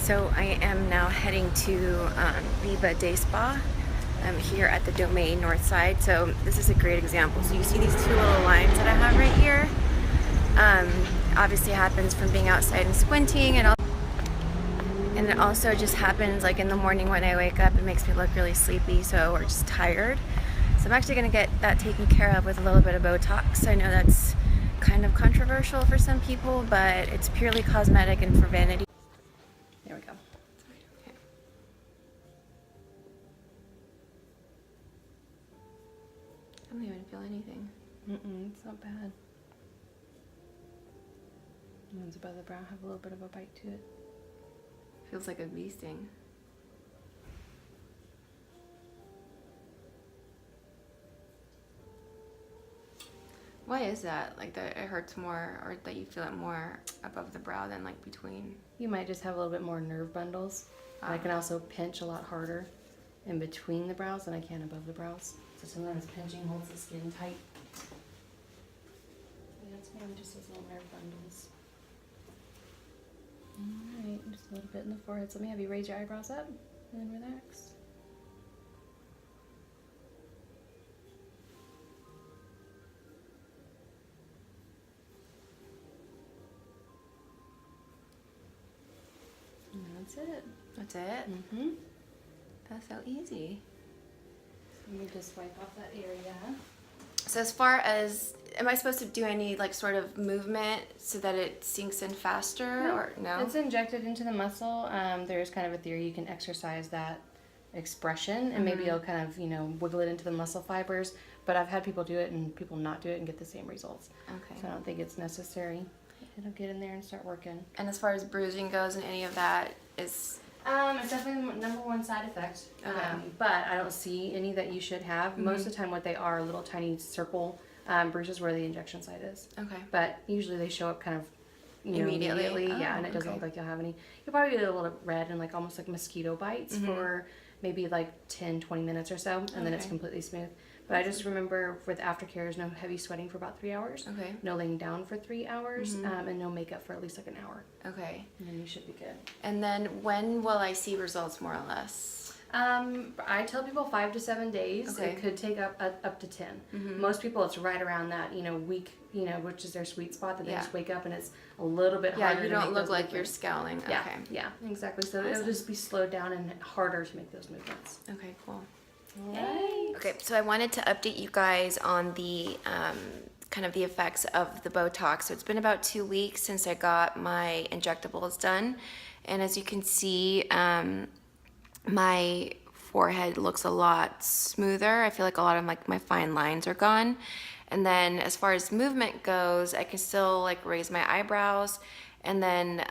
So I am now heading to Viva Day Spa. I'm here at the Domain North Side. So this is a great example. So you see these two little lines that I have right here. Obviously happens from being outside and squinting, and it also just happens like in the morning when I wake up. It makes me look really sleepy, or just tired. So I'm actually going to get that taken care of with a little bit of Botox. I know that's kind of controversial for some people, but it's purely cosmetic and for vanity. There we go. Okay. I don't even feel anything. It's not bad. The ones above the brow have a little bit of a bite to it. Feels like a bee sting. Why is that? Like that it hurts more, or that you feel it more above the brow than like between? You might just have a little bit more nerve bundles. I can also pinch a lot harder in between the brows than I can above the brows. So sometimes pinching holds the skin tight. Yeah, it's maybe just those little nerve bundles. Alright, just a little bit in the forehead. So let me have you raise your eyebrows up and then relax. And that's it. That's it? Mm-hmm. That's so easy. So let me just wipe off that area. So as far as, am I supposed to do any like sort of movement so that it sinks in faster, or no? It's injected into the muscle. There's kind of a theory you can exercise that expression and maybe it'll kind of, wiggle it into the muscle fibers. But I've had people do it and people not do it and get the same results. Okay. So I don't think it's necessary. It'll get in there and start working. And as far as bruising goes and any of that is... It's definitely the number one side effect. Okay. But I don't see any that you should have. Most of the time what they are little tiny circle bruises where the injection site is. Okay. But usually they show up kind of immediately. Yeah, and it doesn't look like you'll have any. You'll probably get a little red and like almost like mosquito bites for maybe like 10-20 minutes or so, and then it's completely smooth. But I just remember with Aftercare, there's no heavy sweating for about 3 hours. Okay. No laying down for 3 hours, and no makeup for at least like an hour. Okay. And then you should be good. And then when will I see results, more or less? I tell people 5 to 7 days. Okay. It could take up to 10. Most people, it's right around that, week, which is their sweet spot, that they just wake up and it's a little bit harder. Yeah, you don't look like you're scowling. Yeah, Okay. yeah, exactly. So it'll just be slowed down and harder to make those movements. Okay, cool. Right. Okay, so I wanted to update you guys on the kind of the effects of the Botox. So it's been about 2 weeks since I got my injectables done, and as you can see, my forehead looks a lot smoother. I feel like a lot of my fine lines are gone. And then as far as movement goes, I can still like raise my eyebrows, and then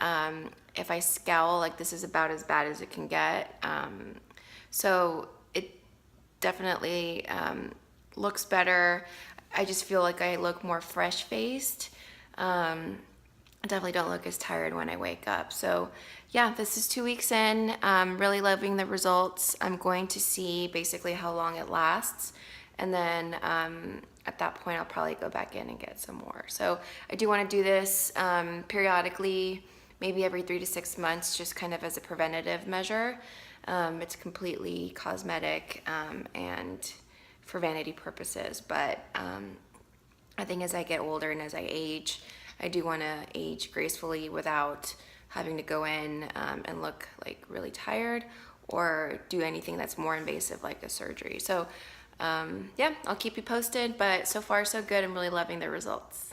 if I scowl, like this is about as bad as it can get. So it definitely looks better. I just feel like I look more fresh-faced. I definitely don't look as tired when I wake up. So yeah, this is 2 weeks in. I'm really loving the results. I'm going to see basically how long it lasts, and then at that point I'll probably go back in and get some more. So I do want to do this periodically, maybe every 3 to 6 months, just kind of as a preventative measure. It's completely cosmetic and for vanity purposes, but I think as I get older and as I age, I do want to age gracefully without having to go in and look like really tired or do anything that's more invasive like a surgery. So yeah, I'll keep you posted, but so far so good. I'm really loving the results.